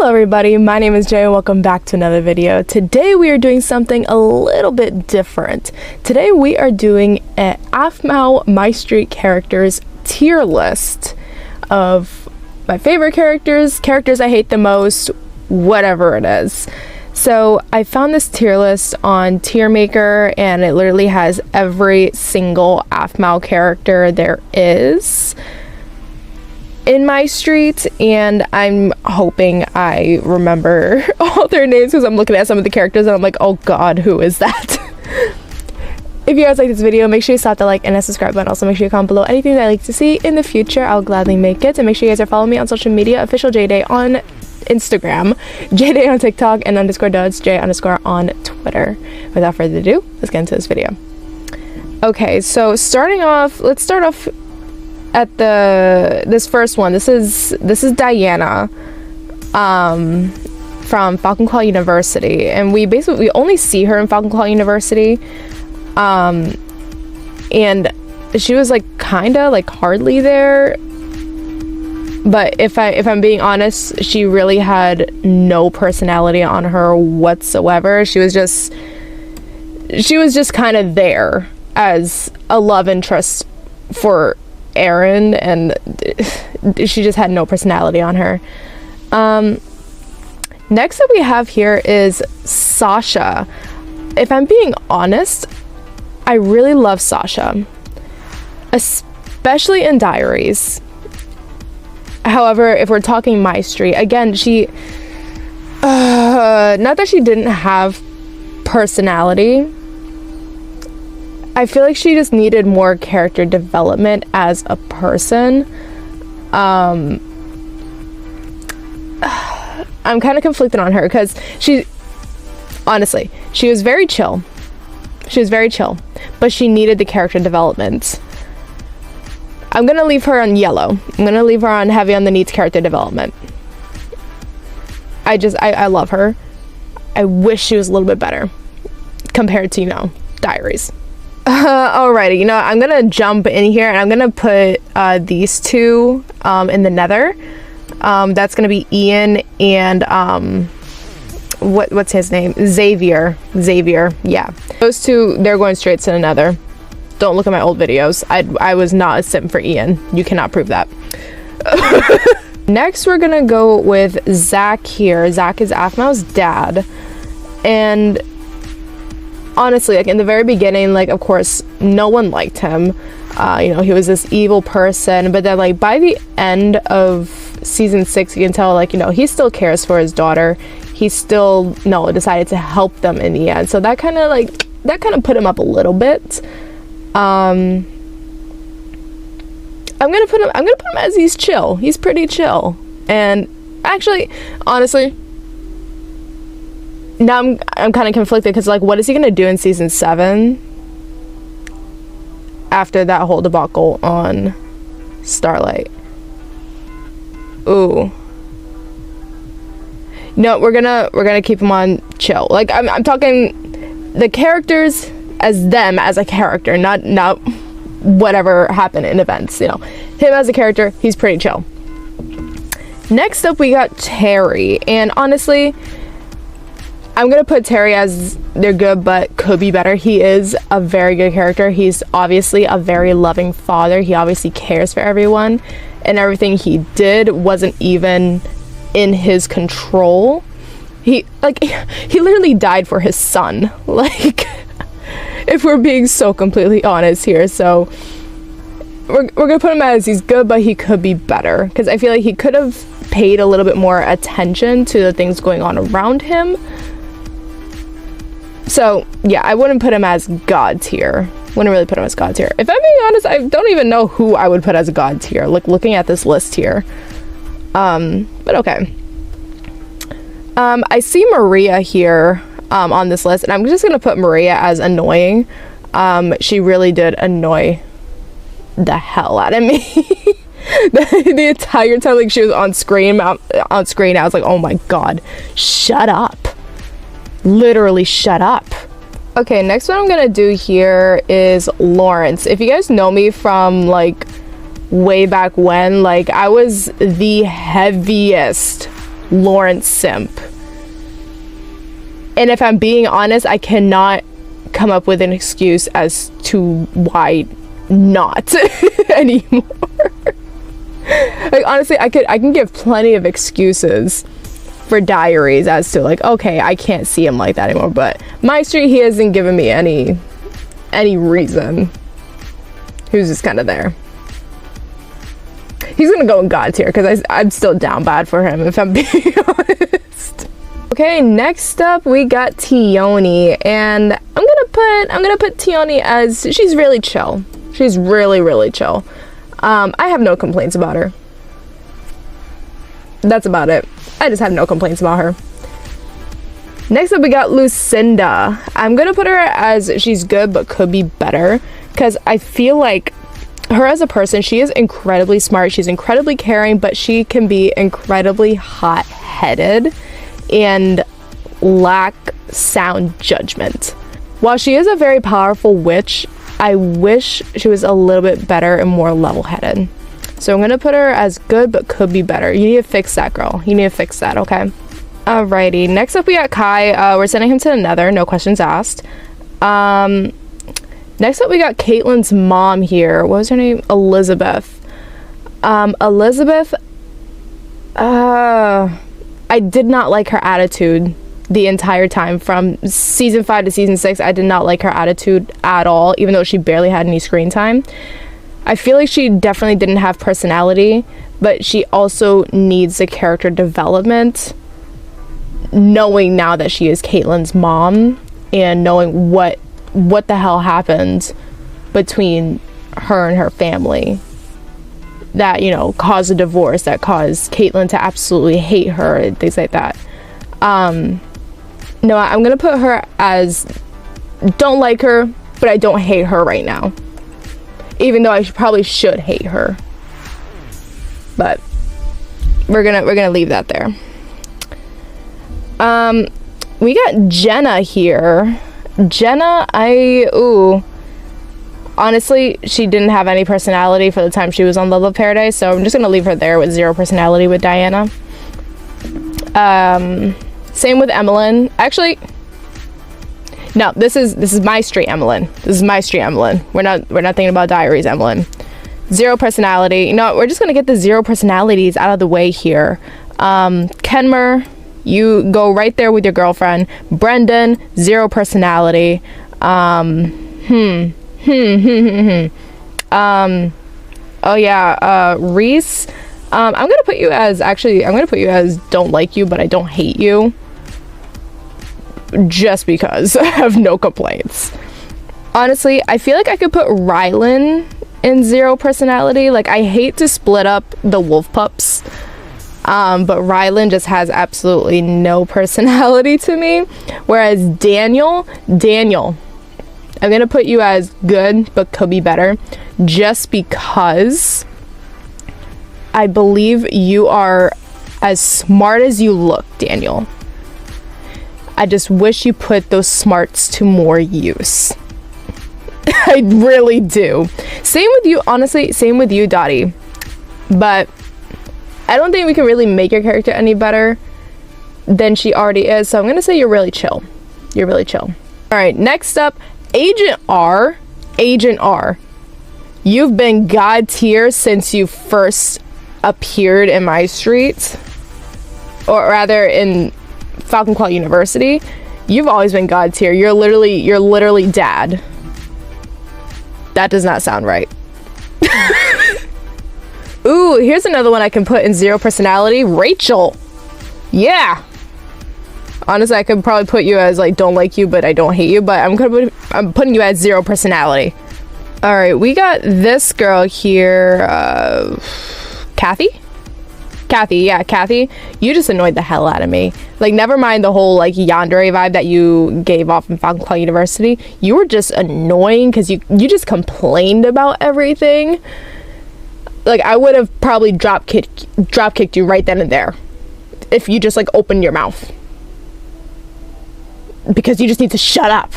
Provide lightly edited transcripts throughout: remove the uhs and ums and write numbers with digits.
Hello everybody, my name is Jay and welcome back to another video. Today we are doing something a little bit different. Today we are doing an AFMAO MYSTREET characters tier list of my favorite characters, characters I hate the most, whatever it is. So I found this tier list on Tier Maker and it literally has every single AFMAO character there is in MYSTREET, and I'm hoping I remember all their names because I'm looking at some of the characters and I'm like, oh god, who is that? If you guys like this video, make sure you slap the like and the subscribe button. Also make sure you comment below anything that I'd like to see in the future. I'll gladly make it. And make sure you guys are following me on social media, official Jayy on Instagram, Jayy on TikTok, and _duds J_ on Twitter. Without further ado, let's get into this video. Okay, so let's start off at this first one. This is Diana from Falcon Claw University, and we only see her in Falcon Claw University, and she was like kinda like hardly there, but if I'm being honest, she really had no personality on her whatsoever. She was just kind of there as a love interest for Aaron, and she just had no personality on her. Next that we have here is Sasha. If I'm being honest, I really love Sasha, especially in Diaries. However, if we're talking MYSTREET, again, she not that she didn't have personality, I feel like she just needed more character development as a person. I'm kind of conflicted on her because she was very chill. She was very chill, but she needed the character development. I'm gonna leave her on yellow. I'm gonna leave her on heavy on the needs character development. I love her. I wish she was a little bit better compared to, Diaries. Alrighty, I'm gonna jump in here and I'm gonna put these two in the nether. That's gonna be Ian and what's his name? Xavier, yeah. Those two, they're going straight to the nether. Don't look at my old videos. I was not a simp for Ian. You cannot prove that. Next, we're gonna go with Zach here. Zach is AFMAO's dad, and honestly, like in the very beginning, like of course no one liked him. He was this evil person, but then like by the end of season 6, you can tell like he still cares for his daughter. He still decided to help them in the end. So that kind of put him up a little bit. I'm gonna put him as he's chill. He's pretty chill. And actually, honestly, now I'm kind of conflicted because like what is he gonna do in season 7 after that whole debacle on Starlight? Ooh, no, we're gonna keep him on chill. Like I'm talking the characters as them as a character, not whatever happened in events. Him as a character, he's pretty chill. Next up we got Terry, and honestly, I'm gonna put Terry as they're good but could be better. He is a very good character. He's obviously a very loving father. He obviously cares for everyone, and everything he did wasn't even in his control. He literally died for his son, like if we're being so completely honest here. So we're gonna put him as he's good but he could be better, because I feel like he could have paid a little bit more attention to the things going on around him. So yeah, I wouldn't put him as God tier. Wouldn't really put him as God tier. If I'm being honest, I don't even know who I would put as God tier, like looking at this list here. But okay. I see Maria here on this list, and I'm just gonna put Maria as annoying. She really did annoy the hell out of me. the entire time like she was on screen, I was like, oh my god, shut up. Literally shut up. Okay, next one I'm gonna do here is Lawrence. If you guys know me from like way back when, like I was the heaviest Lawrence simp. And if I'm being honest, I cannot come up with an excuse as to why not anymore. Like, honestly, I can give plenty of excuses for Diaries as to, like, okay, I can't see him like that anymore, but MYSTREET, he hasn't given me any reason. He was just kind of there. He's gonna go in God tier because I'm still down bad for him, if I'm being honest. Okay, next up we got Tioni, and I'm gonna put Tioni as, she's really chill. She's really chill. I have no complaints about her. That's about it. I just have no complaints about her. Next up we got Lucinda. I'm gonna put her as she's good but could be better, because I feel like her as a person, she is incredibly smart, she's incredibly caring, but she can be incredibly hot-headed and lack sound judgment. While she is a very powerful witch, I wish she was a little bit better and more level-headed. So I'm gonna put her as good but could be better. You need to fix that, girl. You need to fix that, okay? Alrighty, next up we got Kai. We're sending him to the Nether, no questions asked. Next up we got Caitlin's mom here. What was her name? Elizabeth. Elizabeth, I did not like her attitude the entire time. From season 5 to season 6, I did not like her attitude at all, even though she barely had any screen time. I feel like she definitely didn't have personality, but she also needs a character development, knowing now that she is Caitlin's mom and knowing what the hell happened between her and her family that, you know, caused a divorce, that caused Caitlin to absolutely hate her and things like that. No, I'm gonna put her as don't like her, but I don't hate her right now, even though I probably should hate her, but we're gonna leave that there. We got Jenna here. Jenna, honestly, she didn't have any personality for the time she was on Love of Paradise, so I'm just gonna leave her there with 0 personality with Diana. Same with Emmeline. Actually, no, this is MYSTREET Emmeline. This is MYSTREET Emmeline. We're not thinking about Diaries Emmeline. 0 personality. You know, we're just gonna get the 0 personalities out of the way here. Kenmer, you go right there with your girlfriend. Brendan, 0 personality. Oh yeah, Reese. I'm gonna put you as, don't like you, but I don't hate you. Just because I have no complaints. Honestly, I feel like I could put Rylan in 0 personality. Like, I hate to split up the wolf pups. But Rylan just has absolutely no personality to me. Whereas Daniel, I'm gonna put you as good but could be better, just because I believe you are as smart as you look, Daniel. I just wish you put those smarts to more use. I really do. Same with you, honestly, same with you, Dottie. But I don't think we can really make your character any better than she already is, so I'm gonna say you're really chill. You're really chill. Alright, next up, Agent R. Agent R. You've been God tier since you first appeared in MYSTREET, or rather in Falcon Claw University. You've always been God tier. You're literally dad. That does not sound right. Ooh, here's another one I can put in 0 personality. Rachel. Yeah. Honestly, I could probably put you as, like, don't like you, but I don't hate you. But I'm putting you as 0 personality. All right, we got this girl here. Kathy? Kathy, yeah, Kathy. You just annoyed the hell out of me. Like, never mind the whole, like, yandere vibe that you gave off in Falcon Claw University. You were just annoying because you just complained about everything. Like, I would have probably drop kicked you right then and there if you just, like, opened your mouth, because you just need to shut up.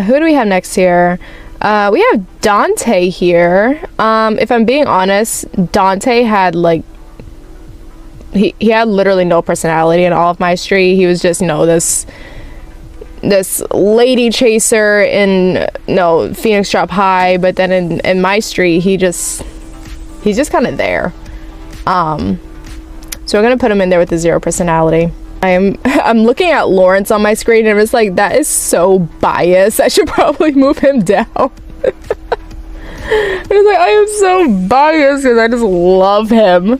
Who do we have next here? We have Dante here. If I'm being honest, Dante had, like, he had literally no personality in all of My Street. He was just, you know, this lady chaser in Phoenix Drop High, but then in My Street he's just kind of there. So we're gonna put him in there with the 0 personality. I'm looking at Lawrence on my screen and it's like, that is so biased. I should probably move him down. It's like, I am so biased because I just love him.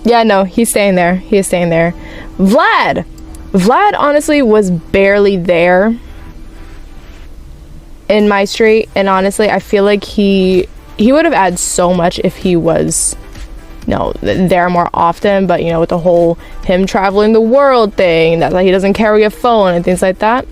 Yeah, no, he's staying there. He is staying there. Vlad honestly was barely there in My Street, and honestly I feel like he would have added so much if he was there more often. But with the whole him traveling the world thing, that like he doesn't carry a phone and things like that.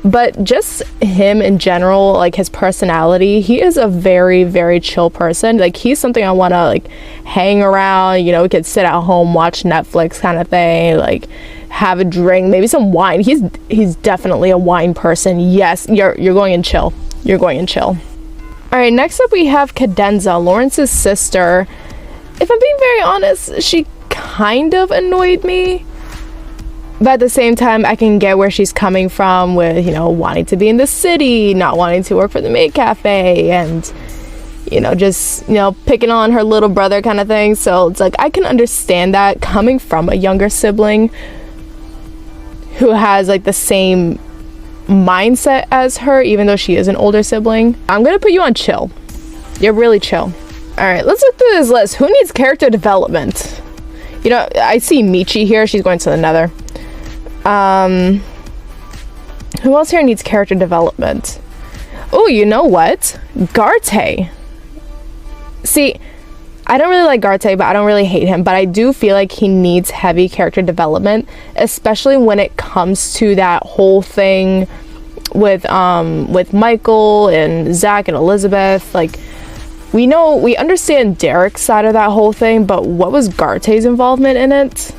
But just him in general, like his personality, he is a very, very chill person. Like he's something I want to like hang around, we could sit at home, watch Netflix kind of thing, like have a drink, maybe some wine. He's definitely a wine person. Yes, you're going in chill. You're going in chill. All right, next up we have Cadenza, Lawrence's sister. If I'm being very honest, she kind of annoyed me. But at the same time, I can get where she's coming from with, wanting to be in the city, not wanting to work for the maid cafe, and, just, picking on her little brother kind of thing. So it's like, I can understand that coming from a younger sibling who has like the same mindset as her, even though she is an older sibling. I'm going to put you on chill. You're really chill. All right, let's look through this list. Who needs character development? I see Michi here. She's going to the Nether. Who else here needs character development? Oh, you know what? Garte. See, I don't really like Garte, but I don't really hate him. But I do feel like he needs heavy character development, especially when it comes to that whole thing with Michael and Zach and Elizabeth. Like, we understand Derek's side of that whole thing, but what was Garte's involvement in it?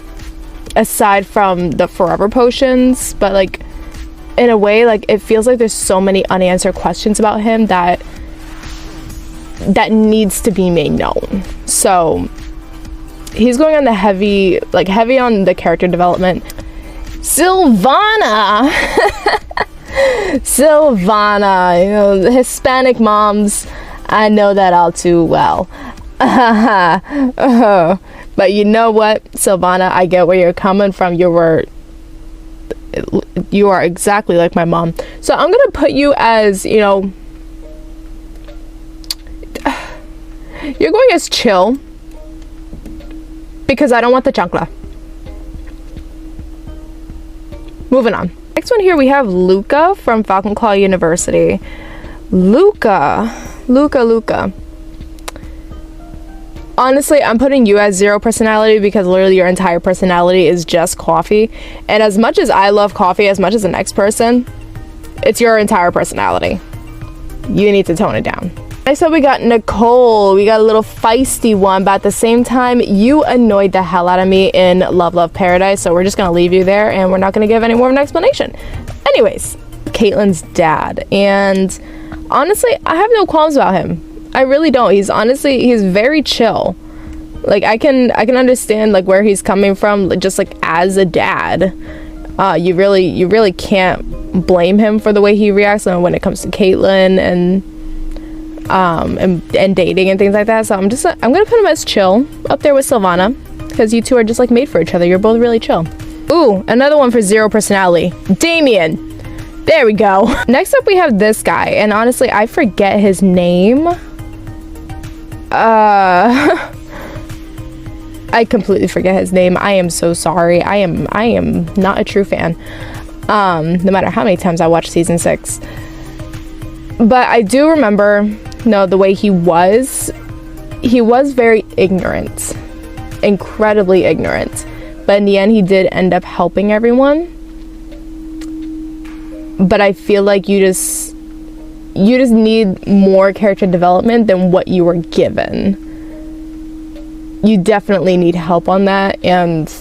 Aside from the forever potions, but like in a way, like it feels like there's so many unanswered questions about him that needs to be made known. So he's going on the heavy on the character development. Silvana. Silvana, the Hispanic moms, I know that all too well. But you know what, Silvana, I get where you're coming from. You are exactly like my mom. So I'm gonna put you as, you're going as chill because I don't want the chancla. Moving on. Next one here we have Luca from Falcon Claw University. Luca. Honestly, I'm putting you as 0 personality because literally your entire personality is just coffee. And as much as I love coffee, as much as the next person, it's your entire personality. You need to tone it down. Next up, we got Nicole. We got a little feisty one, but at the same time, you annoyed the hell out of me in Love Love Paradise. So we're just going to leave you there and we're not going to give any more of an explanation. Anyways, Caitlin's dad. And honestly, I have no qualms about him. I really don't. He's very chill. Like I can understand like where he's coming from, just like as a dad. You really can't blame him for the way he reacts when it comes to Caitlyn and dating and things like that. So I'm gonna put him as chill up there with Silvana because you two are just like made for each other. You're both really chill. Ooh, another one for 0 personality. Damien. There we go. Next up we have this guy, and honestly I forget his name. I completely forget his name. I am so sorry. I am not a true fan. No matter how many times I watched season 6. But I do remember, the way he was very ignorant. Incredibly ignorant. But in the end, he did end up helping everyone. But I feel like you just need more character development than what you were given. You definitely need help on that, and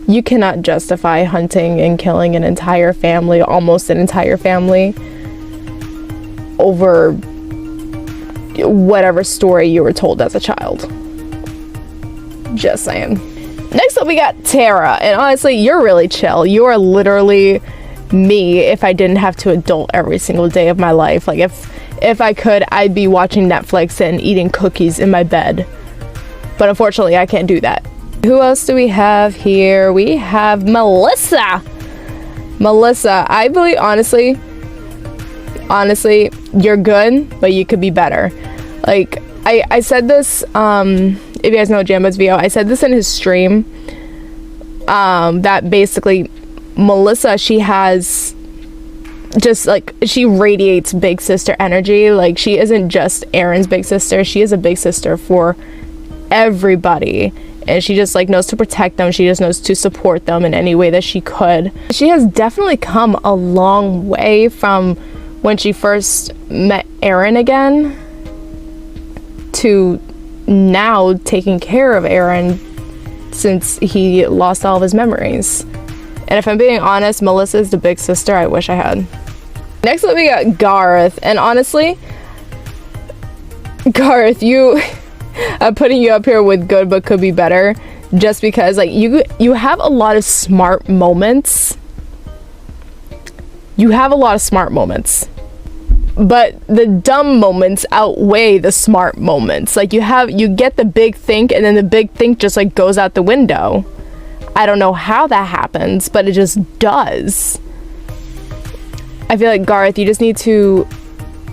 you cannot justify hunting and killing an entire family, almost an entire family, over whatever story you were told as a child. Just saying. Next up we got Tara, and honestly, you're really chill. You are literally me if I didn't have to adult every single day of my life. Like if I could, I'd be watching Netflix and eating cookies in my bed. But unfortunately, I can't do that. Who else do we have here? We have Melissa. Melissa, I believe, honestly, you're good, but you could be better. Like, I said this, if you guys know Jambo's video, I said this in his stream, that basically, Melissa, she has just, like, she radiates big sister energy. Like, she isn't just Aaron's big sister, she is a big sister for everybody. And she just, like, knows to protect them. She just knows to support them in any way that she could. She has definitely come a long way from when she first met Aaron again to now taking care of Aaron since he lost all of his memories. And if I'm being honest, Melissa is the big sister I wish I had. Next up we got Gareth, and honestly, Gareth, I'm putting you up here with good but could be better just because, like, you have a lot of smart moments. You have a lot of smart moments, but the dumb moments outweigh the smart moments. Like, you get the big think, and then the big think just, like, goes out the window. I don't know how that happens, but it just does. I feel like, Gareth, you just need to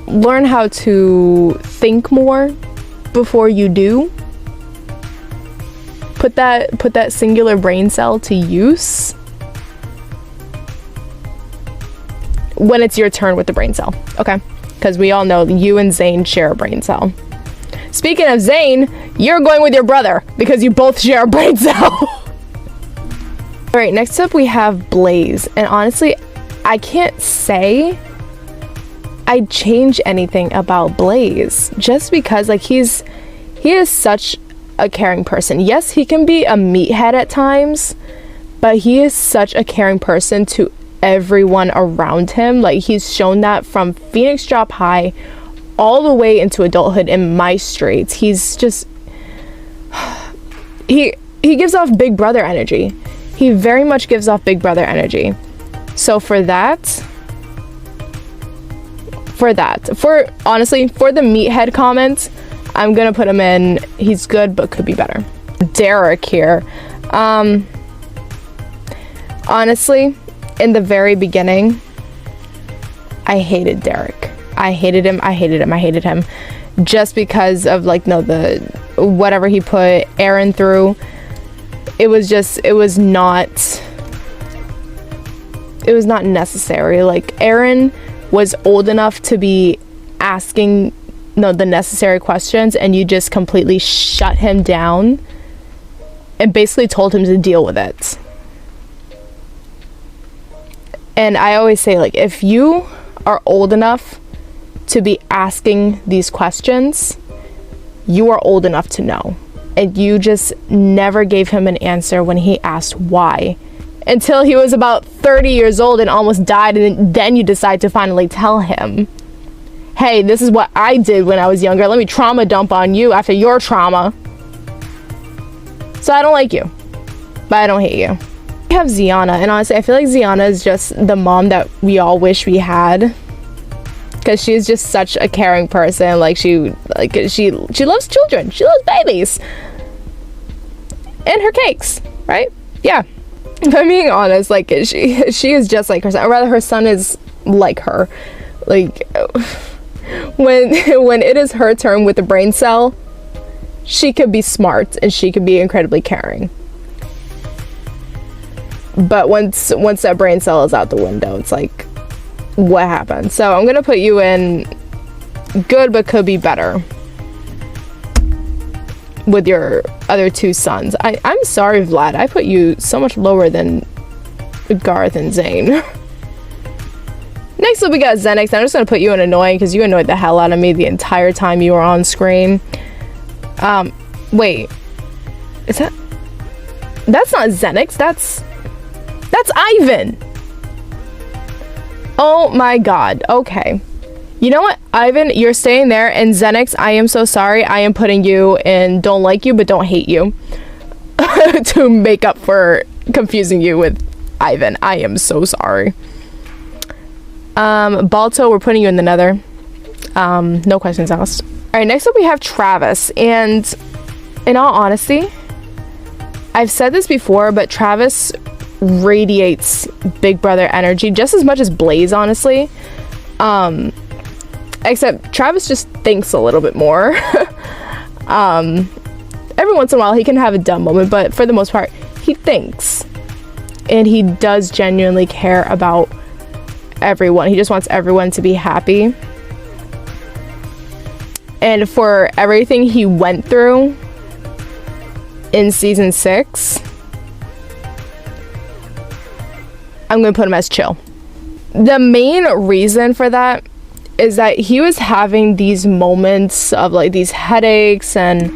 learn how to think more before you do. Put that singular brain cell to use when it's your turn with the brain cell, okay? Because we all know you and Zane share a brain cell. Speaking of Zane, you're going with your brother because you both share a brain cell. All right, next up we have Blaze, and honestly, I can't say I'd change anything about Blaze just because, like, he is such a caring person. Yes, he can be a meathead at times, but he is such a caring person to everyone around him. Like, he's shown that from Phoenix Drop High all the way into adulthood in MYSTREET. He's just he gives off big brother energy. He very much gives off big brother energy. So for honestly, for the meathead comments, I'm gonna put him in, he's good but could be better. Derek here. Honestly, in the very beginning, I hated Derek. I hated him just because of, like, the whatever he put Aaron through. It was not necessary. Like, Aaron was old enough to be asking the necessary questions, and you just completely shut him down and basically told him to deal with it. And I always say, like, if you are old enough to be asking these questions, you are old enough to know. And you just never gave him an answer when he asked why, until he was about 30 years old and almost died, and then you decide to finally tell him, hey, this is what I did when I was younger. Let me trauma dump on you after your trauma. So I don't like you, but I don't hate you. We have Ziana, and honestly, I feel like Ziana is just the mom that we all wish we had, because she's just such a caring person. Like, she loves children. She loves babies and her cakes, right? Yeah. If I'm being honest, like, she is just like her son, or rather her son is like her. Like, when it is her turn with the brain cell, she could be smart and she could be incredibly caring. But once that brain cell is out the window, it's like, what happened? So I'm gonna put you in good but could be better with your other two sons. I'm sorry, Vlad, I put you so much lower than Garth and Zane. Next up we got Zenix. I'm just gonna put you in annoying because you annoyed the hell out of me the entire time you were on screen. Wait, that's not Zenix, that's Ivan. Oh my god. Okay, You know what, Ivan, you're staying there, and Xenix, I am so sorry. I am putting you in don't like you, but don't hate you. To make up for confusing you with Ivan. I am so sorry. Balto, we're putting you in the nether. No questions asked. Alright, next up we have Travis, and in all honesty, I've said this before, but Travis radiates Big Brother energy just as much as Blaze, honestly. Except Travis just thinks a little bit more. Every once in a while he can have a dumb moment, but for the most part he thinks, and he does genuinely care about everyone. He just wants everyone to be happy, and for everything he went through in season 6, I'm gonna put him as chill. The main reason for that is that he was having these moments of like these headaches and,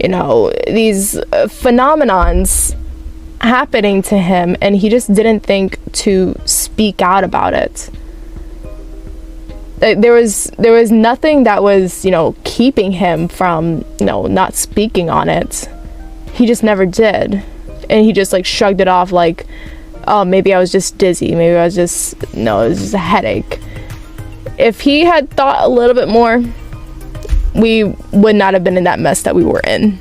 you know, these phenomenons happening to him, and he just didn't think to speak out about it. There was nothing that was, you know, keeping him from, you know, not speaking on it. He just never did, and he just like shrugged it off like, oh, maybe I was just dizzy, maybe I was just, no, it was just a headache. If he had thought a little bit more, we would not have been in that mess that we were in.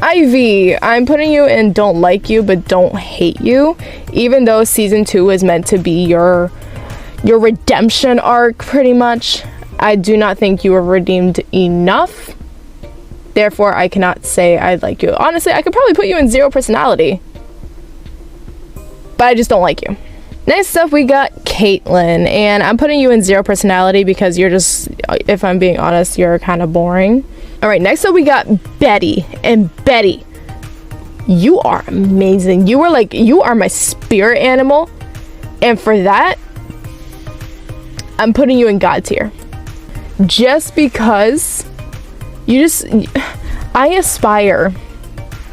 Ivy, I'm putting you in don't like you, but don't hate you. Even though season 2 is meant to be your redemption arc, pretty much, I do not think you were redeemed enough. Therefore, I cannot say I like you. Honestly, I could probably put you in 0 personality, but I just don't like you. Next up, we got Caitlyn, and I'm putting you in 0 personality because you're just, if I'm being honest, you're kind of boring. All right, next up we got Betty, and Betty, you are amazing. You are my spirit animal, and for that, I'm putting you in God tier. Just because I aspire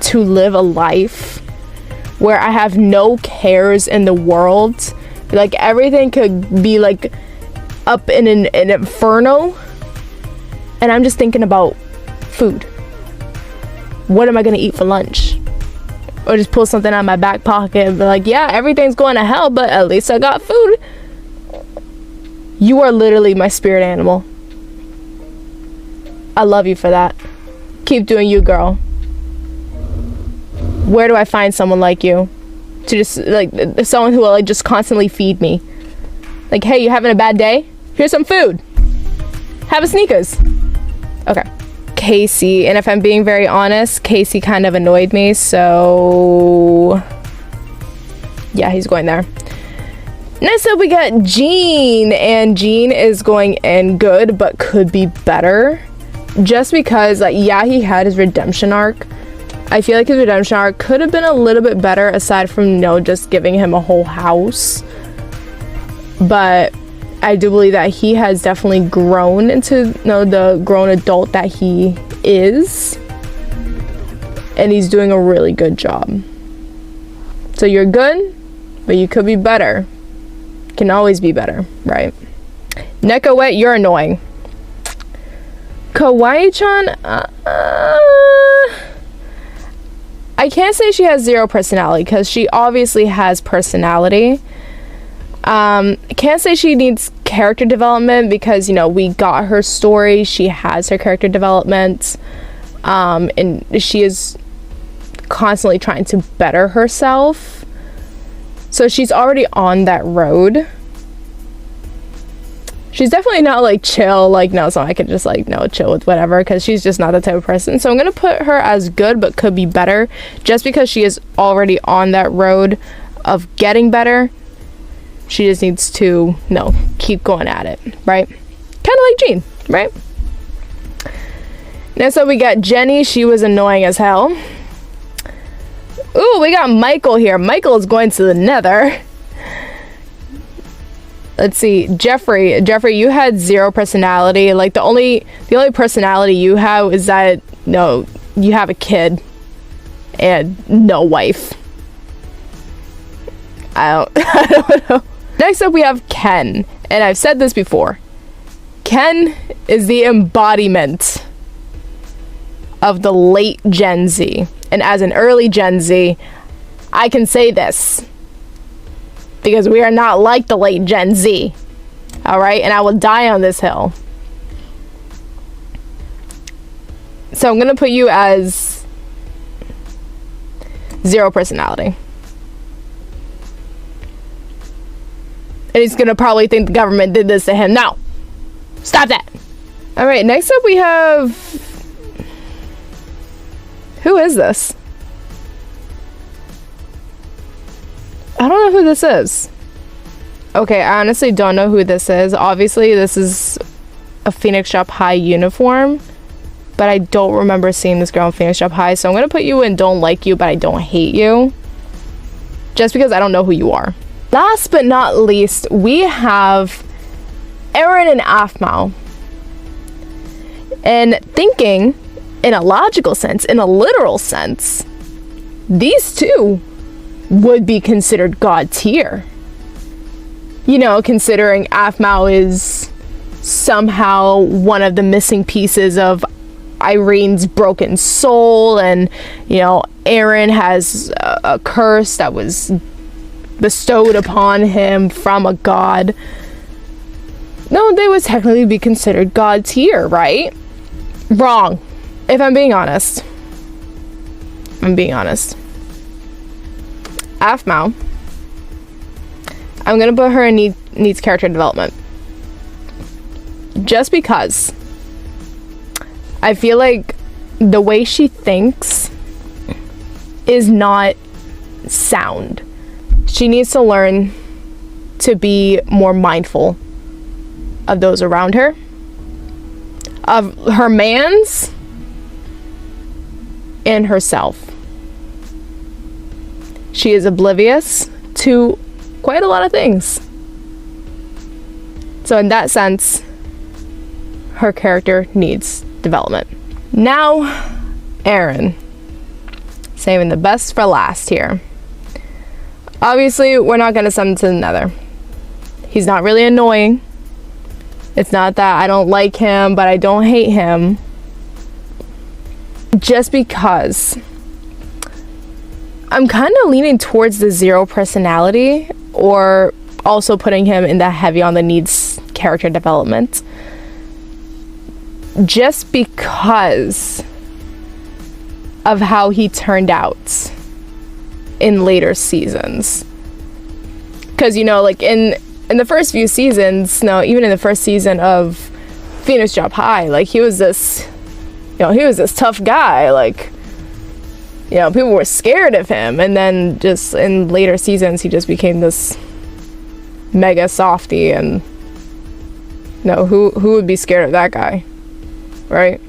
to live a life where I have no cares in the world. Like everything could be like up in an inferno, and I'm just thinking about food. What am I gonna eat for lunch? Or just pull something out of my back pocket and be like, yeah, everything's going to hell, but at least I got food. You are literally my spirit animal. I love you for that. Keep doing you, girl. Where do I find someone like you? To just, like, someone who will, like, just constantly feed me. Like, hey, you having a bad day? Here's some food. Have a Snickers. Okay. Casey, and if I'm being very honest, Casey kind of annoyed me, so yeah, he's going there. Next up, we got Jean, and Jean is going in good, but could be better. Just because, like, yeah, he had his redemption arc. I feel like his redemption arc could have been a little bit better aside from, you know, just giving him a whole house. But I do believe that he has definitely grown into, you know, the grown adult that he is. And he's doing a really good job. So you're good, but you could be better. Can always be better, right? Nekawet, you're annoying. Kawaii-chan, I can't say she has 0 personality because she obviously has personality. I can't say she needs character development because, you know, we got her story. She has her character development. And she is constantly trying to better herself. So she's already on that road. She's definitely not like chill, like, no, so I could just like, no, chill with whatever, because she's just not the type of person. So I'm gonna put her as good but could be better, just because she is already on that road of getting better. She just needs to, no, keep going at it, right? Kind of like Jean, right? Next up we got Jenny. She was annoying as hell. Ooh, we got Michael here. Michael is going to the nether. Let's see, Jeffrey, you had 0 personality. Like the only personality you have is that, no, you have a kid and no wife. I don't know. Next up we have Ken, and I've said this before. Ken is the embodiment of the late Gen Z. And as an early Gen Z, I can say this because we are not like the late Gen Z. All right? And I will die on this hill. So I'm going to put you as 0 personality. And he's going to probably think the government did this to him. No. Stop that. All right, next up we have... Who is this? I don't know who this is. Okay, I honestly don't know who this is. Obviously, this is a Phoenix Shop High uniform, but I don't remember seeing this girl in Phoenix Shop High, so I'm gonna put you in don't like you, but I don't hate you. Just because I don't know who you are. Last but not least, we have Eren and Aphmau. And thinking in a logical sense, in a literal sense, these two would be considered god tier. You know, considering Aphmau is somehow one of the missing pieces of Irene's broken soul, and, you know, Eren has a curse that was bestowed upon him from a god. No, they would technically be considered god tier, right? Wrong. If I'm being honest. Aphmau, I'm gonna put her in needs character development. Just because I feel like the way she thinks is not sound. She needs to learn to be more mindful of those around her, of her mans, and herself. She is oblivious to quite a lot of things. So in that sense, her character needs development. Now, Eren. Saving the best for last here. Obviously, we're not going to send him to the Nether. He's not really annoying. It's not that I don't like him, but I don't hate him. Just because I'm kind of leaning towards the 0 personality, or also putting him in the heavy on the needs character development. Just because of how he turned out in later seasons. Because, you know, like in the first few seasons, no, even in the first season of Phoenix Shop High, like he was this tough guy, like, you know, people were scared of him. And then just in later seasons, he just became this mega softy, and who would be scared of that guy, right?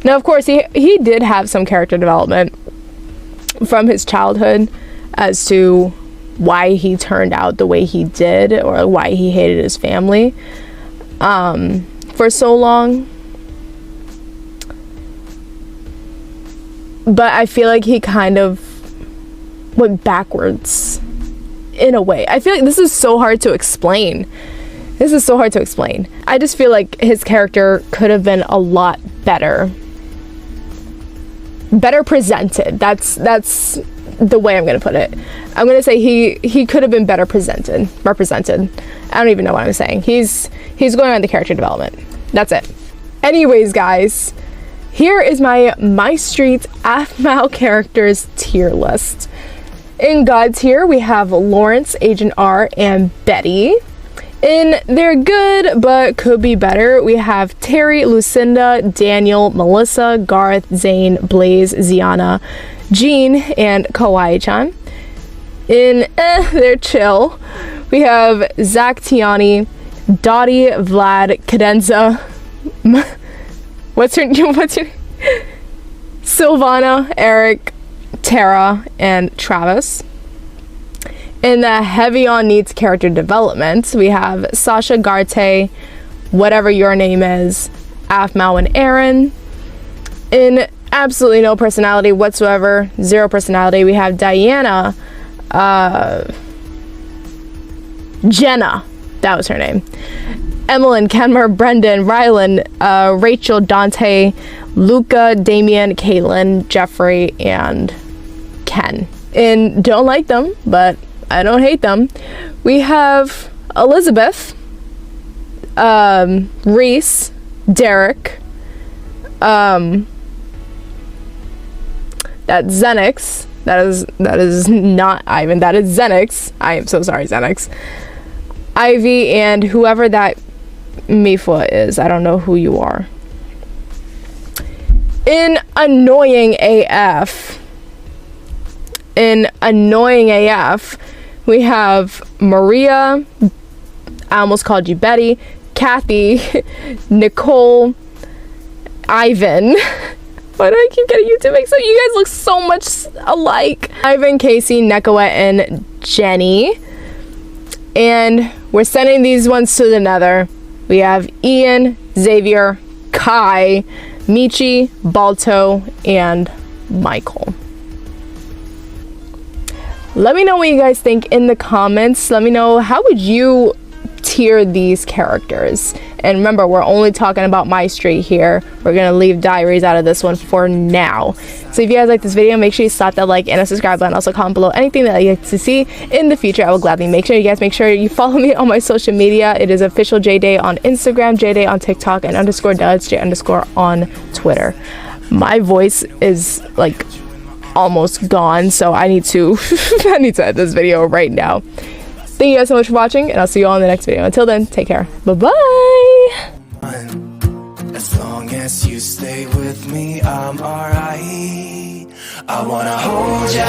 Now, of course, he did have some character development from his childhood as to why he turned out the way he did, or why he hated his family for so long. But I feel like he kind of went backwards in a way. I feel like this is so hard to explain. I just feel like his character could have been a lot better presented. That's the way I'm gonna put it. I'm gonna say he could have been better represented. I don't even know what I'm saying. He's going on the character development. That's it. Anyways, guys, here is my MYSTREET Aphmau characters tier list. In God tier, we have Lawrence, Agent R, and Betty. In They're Good But Could Be Better, we have Terry, Lucinda, Daniel, Melissa, Garth, Zane, Blaze, Ziana, Jean, and Kawaii-chan. In They're Chill, we have Zach, Tiani, Dottie, Vlad, Cadenza, what's your Sylvana, Eric, Tara, and Travis. In the heavy on needs character development, we have Sasha, Garte, whatever your name is, Aphmau, and Eren. In absolutely no personality whatsoever, 0 personality, we have Diana, Jenna, that was her name, Emmeline, Kenmer, Brendan, Rylan, Rachel, Dante, Luca, Damien, Caitlin, Jeffrey, and Ken. And don't like them, but I don't hate them. We have Elizabeth, Reese, Derek, that's Xenix. That is not Ivan. That is Xenix. I am so sorry, Xenix. Ivy, and whoever that Mifua is. I don't know who you are. In Annoying AF, we have Maria, I almost called you Betty, Kathy, Nicole, Ivan. Why do I keep getting you to make so? You guys look so much alike. Ivan, Casey, Nekawet, and Jenny. And we're sending these ones to the nether. We have Ian, Xavier, Kai, Michi, Balto, and Michael. Let me know what you guys think in the comments. Let me know, how would you tier these characters? And remember, we're only talking about MYSTREET here. We're gonna leave diaries out of this one for now. So if you guys like this video, make sure you slap that like and a subscribe button. Also comment below anything that you'd like to see in the future. I will gladly make sure you follow me on my social media. It is official Jayy on Instagram, Jayy on TikTok, and _duds, J_ on Twitter. My voice is like almost gone, so I need to I need to end this video right now. Thank you guys so much for watching, and I'll see you all in the next video. Until then, take care. Bye-bye! As long as you stay with me, I'm alright. I wanna hold ya.